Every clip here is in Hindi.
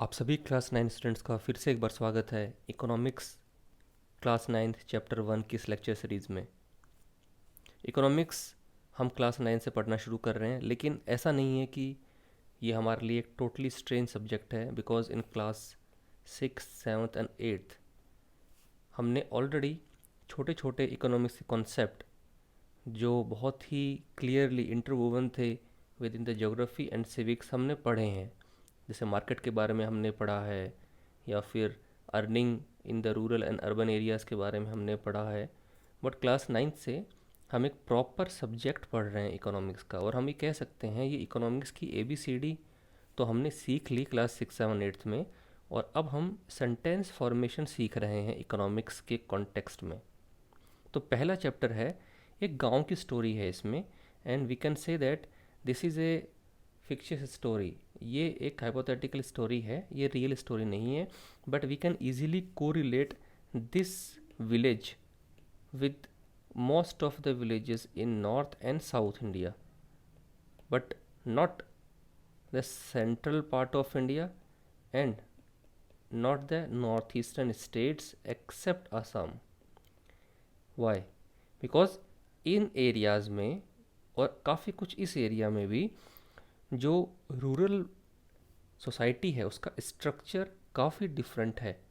आप सभी क्लास 9 स्टूडेंट्स का फिर से एक बार स्वागत है इकोनॉमिक्स क्लास 9 चैप्टर 1 की इस लेक्चर सीरीज़ में। इकोनॉमिक्स हम क्लास 9 से पढ़ना शुरू कर रहे हैं, लेकिन ऐसा नहीं है कि ये हमारे लिए एक टोटली स्ट्रेंज सब्जेक्ट है, बिकॉज इन क्लास 6, 7 एंड 8 हमने ऑलरेडी छोटे छोटे इकोनॉमिक्स के कॉन्सेप्ट जो बहुत ही क्लियरली इंटरवोवन थे with in the geography and civics हमने पढ़े हैं। जैसे मार्केट के बारे में हमने पढ़ा है, या फिर earning in the rural and urban areas के बारे में हमने पढ़ा है। बट क्लास 9 से हम एक प्रॉपर सब्जेक्ट पढ़ रहे हैं इकोनॉमिक्स का, और हम ये कह सकते हैं ये इकोनॉमिक्स की ABCD तो हमने सीख ली क्लास 6, 7, 8 में, और अब हम सेंटेंस फॉर्मेशन सीख रहे हैं इकोनॉमिक्स के कॉन्टेक्स्ट में। तो पहला चैप्टर है, एक गांव की स्टोरी है इसमें, and we can say that this is a fictitious story. ये एक हाइपोथेटिकल स्टोरी है, ये रियल स्टोरी नहीं है, but we can easily correlate this village with most of the villages in north and south India, but not the central part of India and not the northeastern states except Assam. Why? Because in areas में और काफ़ी कुछ इस एरिया में भी जो रूरल सोसाइटी है उसका स्ट्रक्चर काफ़ी डिफरेंट है।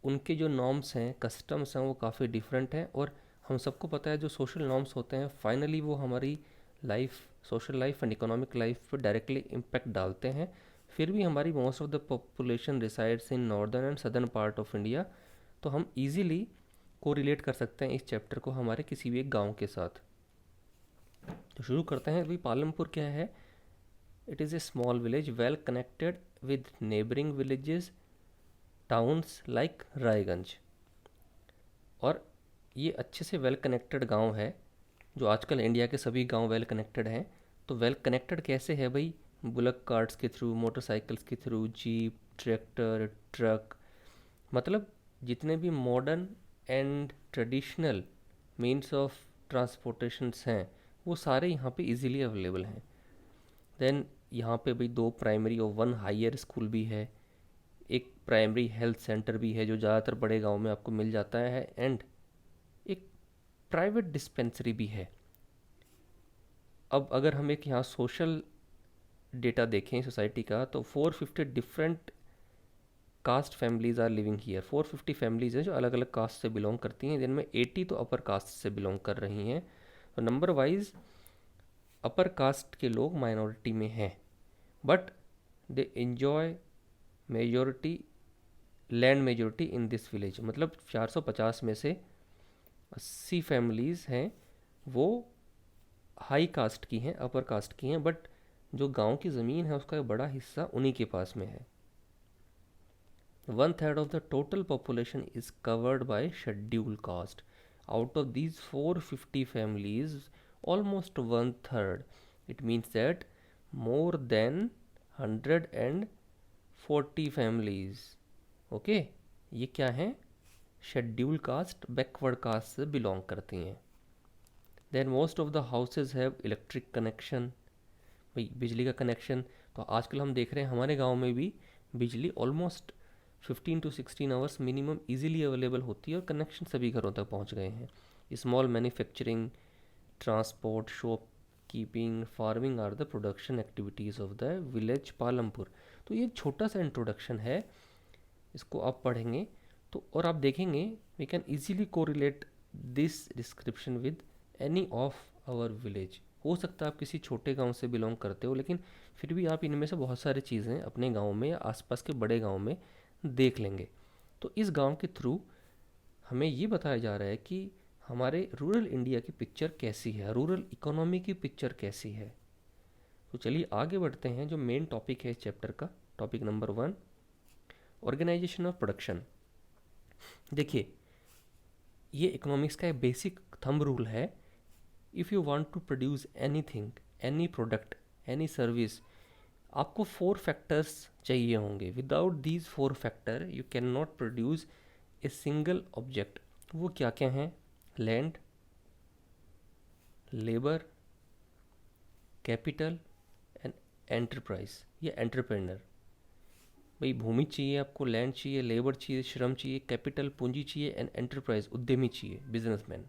उनके जो नॉर्म्स हैं, कस्टम्स हैं, वो काफ़ी डिफरेंट हैं, और हम सबको पता है जो सोशल नॉर्म्स होते हैं फाइनली वो हमारी life, social life and economic life पर डायरेक्टली इम्पैक्ट डालते हैं। फिर भी हमारी most of the population resides in northern and southern part of India, तो हम इजीली को रिलेट कर सकते हैं इस चैप्टर को हमारे किसी भी एक गांव के साथ। तो शुरू करते हैं। अभी पालमपुर क्या है? It is A small village well connected with neighbouring villages towns like Raiganj. और ये अच्छे से वेल कनेक्टेड गांव है, जो आजकल इंडिया के सभी गांव वेल कनेक्टेड हैं। तो वेल कनेक्टेड कैसे है भाई? बुलक कार्ट्स के थ्रू, मोटरसाइकिल्स के थ्रू, जीप, ट्रैक्टर, ट्रक, मतलब जितने भी modern and traditional means of transportations हैं वो सारे यहाँ पे इजीली अवेलेबल हैं। देन यहाँ पे भाई 2 प्राइमरी और 1 हायर स्कूल भी है, एक प्राइमरी हेल्थ सेंटर भी है जो ज़्यादातर बड़े गांव में आपको मिल जाता है, एंड एक प्राइवेट डिस्पेंसरी भी है। अब अगर हम एक यहाँ सोशल डेटा देखें सोसाइटी का, तो 450 different caste families are living here. 450 families हैं जो अलग अलग कास्ट से बिलोंग करती हैं, जिनमें 80 तो अपर कास्ट से बिलोंग कर रही हैं। तो नंबर वाइज अपर कास्ट के लोग माइनॉरिटी में हैं, but they enjoy majority, land majority in this village. मतलब 450 में से 80 फैमिलीज़ हैं वो हाई कास्ट की हैं, अपर कास्ट की हैं, बट जो गांव की ज़मीन है उसका एक बड़ा हिस्सा उन्हीं के पास में है। 1/3 of the total population is covered by scheduled caste. Out of these 450 families, almost 1/3, it means that more than 140 families, okay, ये क्या है? शेड्यूल कास्ट, बैकवर्ड कास्ट से बिलोंग करती हैं। Then most of the houses have electric connection, भाई बिजली का कनेक्शन। तो आजकल हम देख रहे हैं हमारे गांव में भी बिजली almost 15 to 16 hours minimum easily available होती है, और कनेक्शन सभी घरों तक पहुंच गए हैं। Small manufacturing, transport, shop keeping, farming are the production activities of the village Palampur. तो ये एक छोटा सा इंट्रोडक्शन है, इसको आप पढ़ेंगे तो और आप देखेंगे we can easily correlate this description with any of our village. हो सकता है आप किसी छोटे गांव से बिलोंग करते हो, लेकिन फिर भी आप इनमें से बहुत सारी चीज़ें अपने गांव में या आसपास के बड़े गांव में देख लेंगे। तो इस गांव के थ्रू हमें ये बताया जा रहा है कि हमारे रूरल इंडिया की पिक्चर कैसी है, रूरल इकोनॉमी की पिक्चर कैसी है। तो चलिए आगे बढ़ते हैं। जो मेन टॉपिक है इस चैप्टर का, topic number 1, organisation of production. देखिए, ये इकोनॉमिक्स का एक बेसिक थंब रूल है। If you want to produce anything, any product, any service, आपको 4 फैक्टर्स चाहिए होंगे। Without these 4 factor you can not produce a single object. वो क्या क्या हैं? Land, labour, capital and enterprise या एंटरप्रेनर। भाई भूमि चाहिए आपको, लैंड चाहिए, लेबर चाहिए, श्रम चाहिए, कैपिटल पूंजी चाहिए, एंड एंटरप्राइज उद्यमी चाहिए, बिजनेसमैन।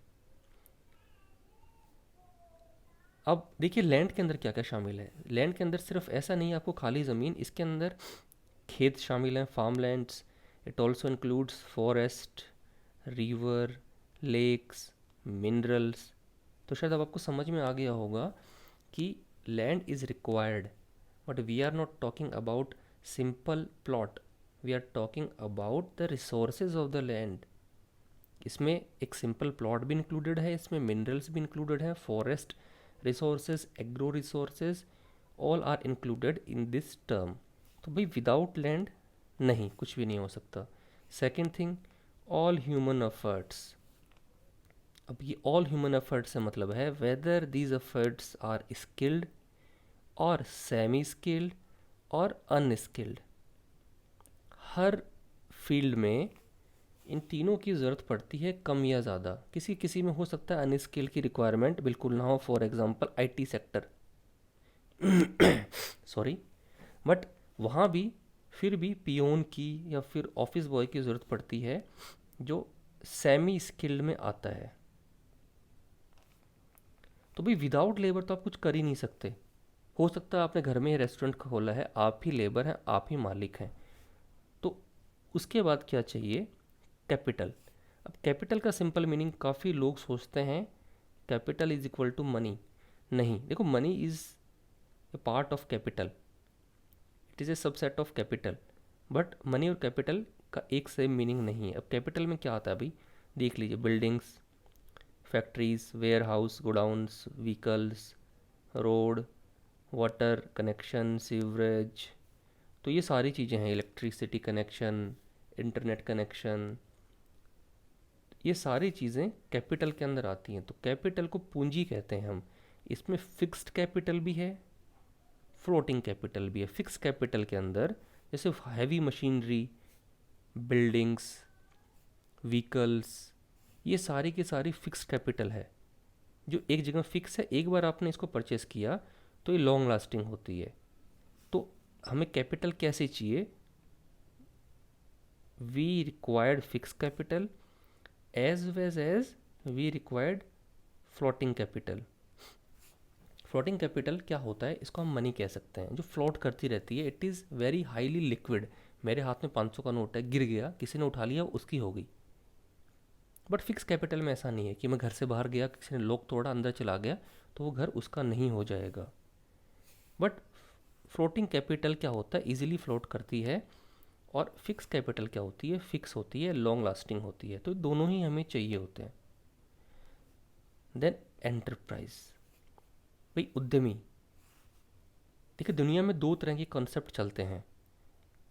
अब देखिए लैंड के अंदर क्या क्या शामिल है। लैंड के अंदर सिर्फ ऐसा नहीं है आपको खाली ज़मीन, इसके अंदर खेत शामिल हैं, farm lands. It also includes forest, river, lakes, minerals. तो शायद अब आपको समझ में आ गया होगा कि land is required, but we are not talking about simple plot, we are talking about the resources of the land. इसमें एक सिंपल प्लॉट भी इंक्लूडेड है, इसमें मिनरल्स भी इंक्लूडेड है, forest resources, agro resources, all are included in this term. तो भाई विदाउट लैंड नहीं, कुछ भी नहीं हो सकता। Second thing, all human efforts. अब ये ऑल ह्यूमन एफर्ट्स से मतलब है whether these efforts are skilled और सेमी स्किल्ड और अनस्किल्ड। हर फील्ड में इन तीनों की ज़रूरत पड़ती है, कम या ज़्यादा। किसी किसी में हो सकता है अनस्किल की रिक्वायरमेंट बिल्कुल ना हो, for example IT sector, sorry, but वहाँ भी फिर भी पियोन की या फिर ऑफिस बॉय की ज़रूरत पड़ती है जो सेमी स्किल्ड में आता है। तो भाई विदाउट लेबर तो आप कुछ कर ही नहीं सकते। हो सकता है आपने घर में रेस्टोरेंट खोला है, आप ही लेबर हैं, आप ही मालिक हैं। तो उसके बाद क्या चाहिए? कैपिटल। अब कैपिटल का सिंपल मीनिंग काफ़ी लोग सोचते हैं capital is equal to money. नहीं, देखो money is a part of capital, it is a subset of capital, but money और कैपिटल का एक सेम मीनिंग नहीं है। अब कैपिटल में क्या आता है भाई, देख लीजिए, buildings, factories, warehouse, godowns, vehicles, road, water connection, sewerage. तो ये सारी चीज़ें हैं, इलेक्ट्रिसिटी कनेक्शन, इंटरनेट कनेक्शन, ये सारी चीज़ें कैपिटल के अंदर आती हैं। तो कैपिटल को पूंजी कहते हैं हम। इसमें फिक्स्ड कैपिटल भी है, फ्लोटिंग कैपिटल भी है। फिक्स कैपिटल के अंदर जैसे हैवी मशीनरी, बिल्डिंग्स, व्हीकल्स, ये सारी की सारी फिक्स कैपिटल है जो एक जगह फिक्स है। एक बार आपने इसको परचेस किया तो ये लॉन्ग लास्टिंग होती है। तो हमें कैपिटल कैसे चाहिए? We required fix capital as well as we required floating capital. Floating capital क्या होता है? इसको हम मनी कह सकते हैं, जो फ्लोट करती रहती है। It is very highly liquid. मेरे हाथ में 500 का नोट है, गिर गया, किसी ने उठा लिया, उसकी हो गई। बट फिक्स कैपिटल में ऐसा नहीं है कि मैं घर से बाहर गया, किसी ने लॉक तोड़ा, अंदर चला गया तो वो घर उसका नहीं हो जाएगा। बट फ्लोटिंग कैपिटल क्या होता है? इजीली फ्लोट करती है। और फिक्स कैपिटल क्या होती है? फिक्स होती है, लॉन्ग लास्टिंग होती है। तो दोनों ही हमें चाहिए होते हैं। देन एंटरप्राइज, भाई उद्यमी। देखिए दुनिया में दो तरह के कॉन्सेप्ट चलते हैं।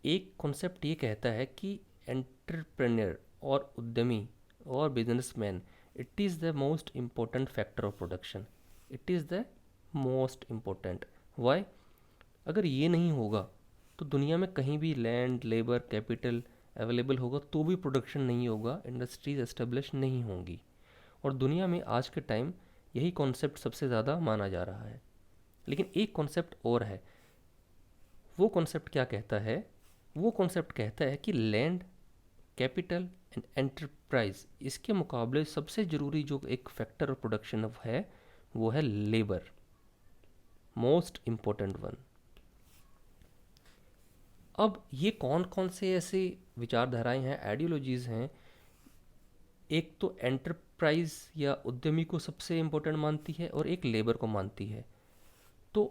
एक कॉन्सेप्ट ये कहता है कि एंटरप्रेन्योर और उद्यमी और businessman, it is the most important factor of production. It is the most important. Why? अगर ये नहीं होगा तो दुनिया में कहीं भी लैंड, लेबर, कैपिटल अवेलेबल होगा तो भी प्रोडक्शन नहीं होगा, इंडस्ट्रीज एस्टेब्लिश नहीं होंगी। और दुनिया में आज के टाइम यही कॉन्सेप्ट सबसे ज़्यादा माना जा रहा है। लेकिन एक कॉन्सेप्ट और है। वो कॉन्सेप्ट क्या कहता है? वो कॉन्सेप्ट कहता है कि लैंड, कैपिटल एंड एंटरप्राइज, इसके मुकाबले सबसे ज़रूरी जो एक फैक्टर ऑफ प्रोडक्शन है वो है लेबर, मोस्ट इम्पोर्टेंट वन। अब ये कौन कौन से ऐसे विचारधाराएं हैं, आइडियोलॉजीज़ हैं? एक तो एंटरप्राइज या उद्यमी को सबसे इम्पोर्टेंट मानती है और एक लेबर को मानती है। तो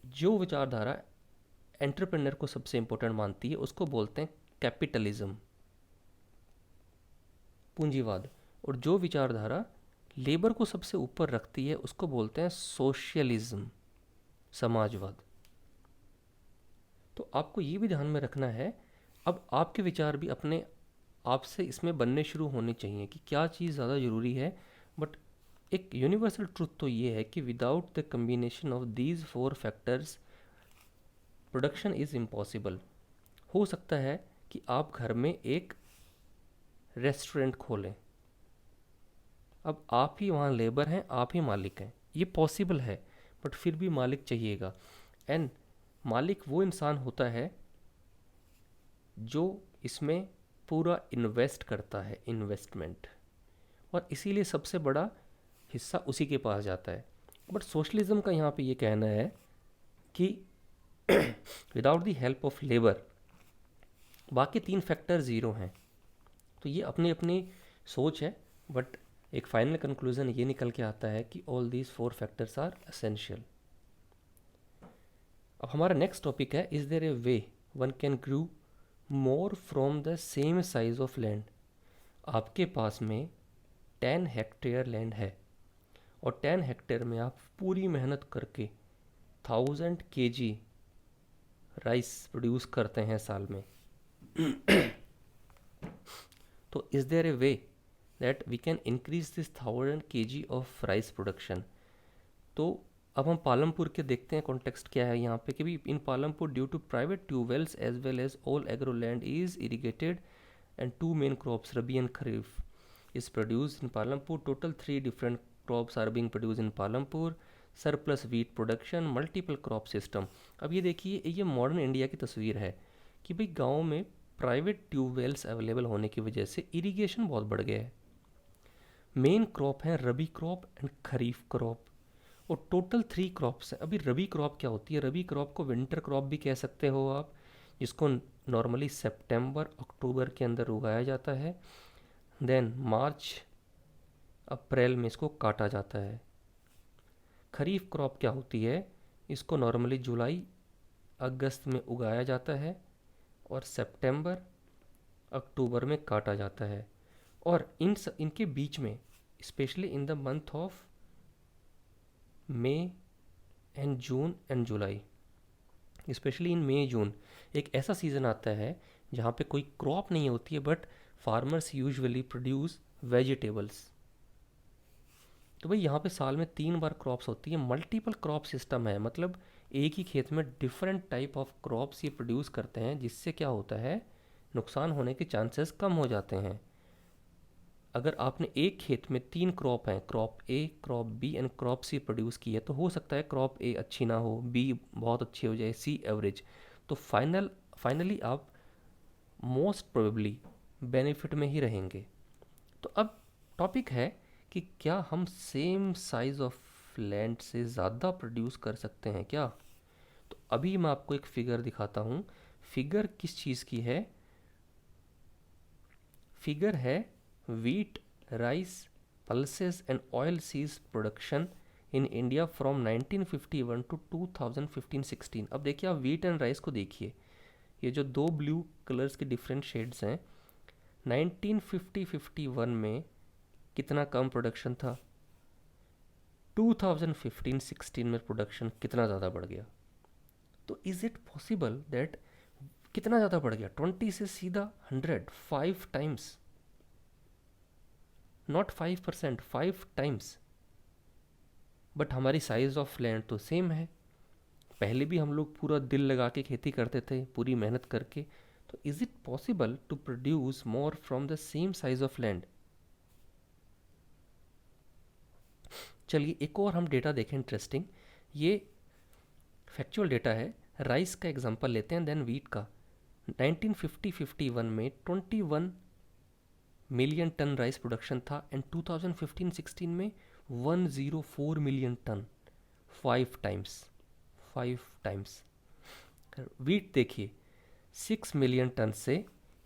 जो विचारधारा एंटरप्रेन्योर को सबसे इम्पोर्टेंट मानती है उसको बोलते हैं कैपिटलिज्म, पूंजीवाद। और जो विचारधारा लेबर को सबसे ऊपर रखती है उसको बोलते हैं सोशलिज्म, समाजवाद। तो आपको ये भी ध्यान में रखना है। अब आपके विचार भी अपने आप से इसमें बनने शुरू होने चाहिए कि क्या चीज़ ज़्यादा ज़रूरी है। बट एक यूनिवर्सल ट्रुथ तो ये है कि without the combination of these four factors production is impossible. हो सकता है कि आप घर में एक रेस्टोरेंट खोलें, अब आप ही वहाँ लेबर हैं, आप ही मालिक हैं, ये पॉसिबल है, बट फिर भी मालिक चाहिएगा। एंड मालिक वो इंसान होता है जो इसमें पूरा इन्वेस्ट करता है, इन्वेस्टमेंट, और इसीलिए सबसे बड़ा हिस्सा उसी के पास जाता है। बट सोशलिज्म का यहाँ पे ये कहना है कि without the help of labour बाकी 3 फैक्टर ज़ीरो हैं। तो ये अपनी अपनी सोच है, बट एक फाइनल कंक्लूजन ये निकल के आता है कि all these 4 factors are essential. अब हमारा नेक्स्ट टॉपिक है, is there a way one can grow more from the same size of land. आपके पास में 10 हेक्टेयर लैंड है और 10 हेक्टेयर में आप पूरी मेहनत करके 1000 kg राइस प्रोड्यूस करते हैं साल में। तो is there a way that we can increase this 1000 kg of rice production. तो अब हम पालमपुर के देखते हैं कॉन्टेक्स्ट क्या है यहाँ पे कि भी in Palampur due to private tubewells as well as all agro land is irrigated and 2 main crops rabi and kharif is produced in Palampur. Total 3 different crops are being produced in Palampur. Surplus wheat production, multiple crop system. अब ये देखिए, ये मॉडर्न इंडिया की तस्वीर है कि भाई गाँव में प्राइवेट ट्यूबवेल्स अवेलेबल होने की वजह से इरिगेशन बहुत बढ़ गया है। मेन क्रॉप है रबी क्रॉप एंड खरीफ क्रॉप, और टोटल 3 क्रॉप्स हैं। अभी रबी क्रॉप क्या होती है? रबी क्रॉप को विंटर क्रॉप भी कह सकते हो आप, जिसको नॉर्मली सितंबर अक्टूबर के अंदर उगाया जाता है, देन मार्च अप्रैल में इसको काटा जाता है। खरीफ क्रॉप क्या होती है? इसको नॉर्मली जुलाई अगस्त में उगाया जाता है और सितंबर अक्टूबर में काटा जाता है। और इनके बीच में specially in the month of May and June and July, specially in May June एक ऐसा सीज़न आता है जहाँ पे कोई क्रॉप नहीं होती है, but farmers usually produce vegetables. तो भाई यहाँ पे साल में 3 बार क्रॉप्स होती है, मल्टीपल क्रॉप सिस्टम है, मतलब एक ही खेत में डिफरेंट टाइप ऑफ क्रॉप्स ये प्रोड्यूस करते हैं, जिससे क्या होता है, नुकसान होने के चांसेस कम हो जाते हैं। अगर आपने एक खेत में 3 क्रॉप हैं, crop A, crop B and crop C produce की है, तो हो सकता है क्रॉप ए अच्छी ना हो, बी बहुत अच्छी हो जाए, सी एवरेज, तो फाइनली आप मोस्ट प्रोबेबली बेनिफिट में ही रहेंगे। तो अब टॉपिक है कि क्या हम सेम साइज ऑफ लैंड से ज़्यादा प्रोड्यूस कर सकते हैं क्या? तो अभी मैं आपको एक फिगर दिखाता हूँ। फिगर किस चीज़ की है? फिगर है wheat, rice, pulses and oil seeds production in India from 1951 to 2015-16। अब देखिए, आप wheat and rice को देखिए, ये जो 2 ब्लू कलर्स के डिफरेंट शेड्स हैं, 1950-51 में कितना कम प्रोडक्शन था, 2015-16 में प्रोडक्शन कितना ज़्यादा बढ़ गया। तो इज़ इट पॉसिबल दैट कितना ज़्यादा बढ़ गया? 20 से सीधा 100, 5 टाइम्स, नॉट 5%, 5 टाइम्स। बट हमारी साइज ऑफ लैंड तो सेम है। पहले भी हम लोग पूरा दिल लगा के खेती करते थे, पूरी मेहनत करके। तो is it possible to produce more from the same size of land? चलिए एक और हम डेटा देखें इंटरेस्टिंग। ये फैक्चुअल डेटा है, राइस का एग्जांपल लेते हैं, देन वीट का। 1950-51 में 21 मिलियन टन राइस प्रोडक्शन था एंड 2015-16 में 104 million ton, 5 times, 5 times. Wheat देखिए, 6 मिलियन टन से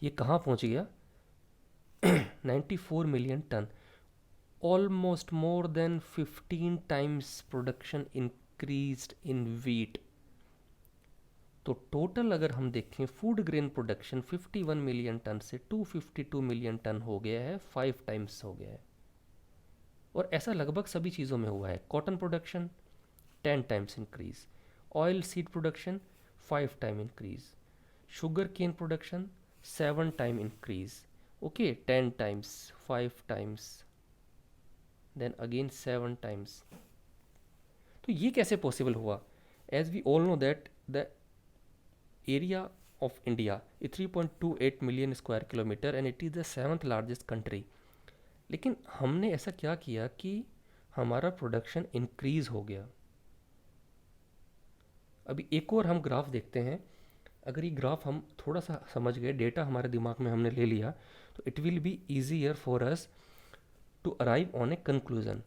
ये कहाँ पहुँच गया? 94 million ton, almost more than 15 times production increased in wheat. तो टोटल अगर हम देखें, food grain production 51 million ton से 252 मिलियन टन हो गया है, 5 टाइम्स हो गया है। और ऐसा लगभग सभी चीज़ों में हुआ है। Cotton production 10 times increase, oil seed production 5 time increase, sugar cane production 7 time increase, okay, 10 times, 5 times, then again 7 times. तो ये कैसे पॉसिबल हुआ? As we all know that the area of India is 3.28 million square kilometre and it is the 7th largest country. लेकिन हमने ऐसा क्या किया कि हमारा प्रोडक्शन इंक्रीज़ हो गया। अभी एक और हम ग्राफ देखते हैं। अगर ये ग्राफ हम थोड़ा सा समझ गए, डेटा हमारे दिमाग में हमने ले लिया, तो it will be easier for us to arrive on a conclusion.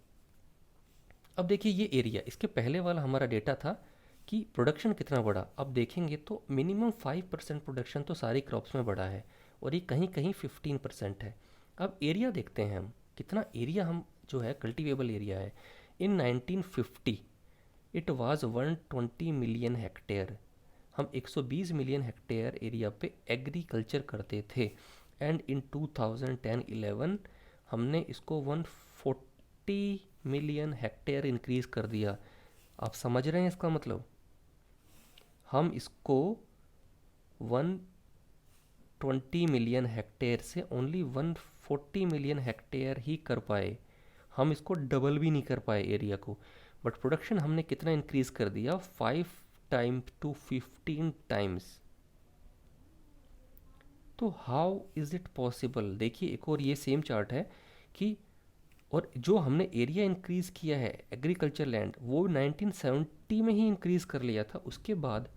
अब देखिए ये एरिया, इसके पहले वाला हमारा डेटा था कि प्रोडक्शन कितना बढ़ा। अब देखेंगे तो मिनिमम 5% प्रोडक्शन तो सारी क्रॉप्स में बढ़ा है, और ये कहीं कहीं 15% है। अब एरिया देखते हैं हम, कितना एरिया हम जो है कल्टीवेबल एरिया है। इन 1950 इट वाज 120 मिलियन हेक्टेयर। हम 120 मिलियन हेक्टेयर एरिया पे एग्रीकल्चर करते थे, एंड इन 2010-11 हमने इसको 140 मिलियन हेक्टेयर इंक्रीज कर दिया। आप समझ रहे हैं इसका मतलब? हम इसको 120 मिलियन हेक्टेयर से ओनली 140 मिलियन हेक्टेयर ही कर पाए, हम इसको डबल भी नहीं कर पाए एरिया को। बट प्रोडक्शन हमने कितना इंक्रीज कर दिया, 5 to 15 टाइम्स। तो हाउ इज़ इट पॉसिबल? देखिए एक और ये सेम चार्ट है कि, और जो हमने एरिया इंक्रीज़ किया है एग्रीकल्चर लैंड, वो 1970 में ही इंक्रीज़ कर लिया था। उसके बाद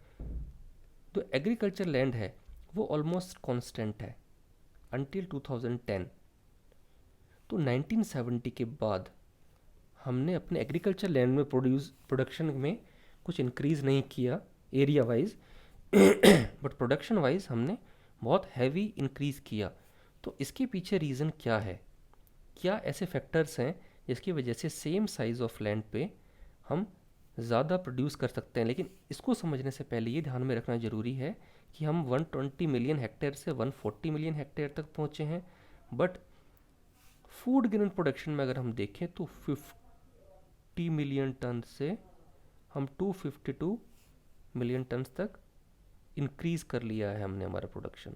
जो एग्रीकल्चर लैंड है वो ऑलमोस्ट कांस्टेंट है अंटिल 2010। तो 1970 के बाद हमने अपने एग्रीकल्चर लैंड में प्रोडक्शन में कुछ इंक्रीज़ नहीं किया area wise, but production wise हमने बहुत हैवी इंक्रीज़ किया। तो इसके पीछे रीज़न क्या है? क्या ऐसे फैक्टर्स हैं जिसकी वजह से सेम साइज़ ऑफ लैंड पे हम ज़्यादा प्रोड्यूस कर सकते हैं? लेकिन इसको समझने से पहले ये ध्यान में रखना ज़रूरी है कि हम 120 मिलियन हेक्टेयर से 140 मिलियन हेक्टेयर तक पहुँचे हैं, बट फूड ग्रेन प्रोडक्शन में अगर हम देखें तो 50 मिलियन टन से हम 252 मिलियन टन तक इंक्रीज़ कर लिया है हमने हमारा प्रोडक्शन।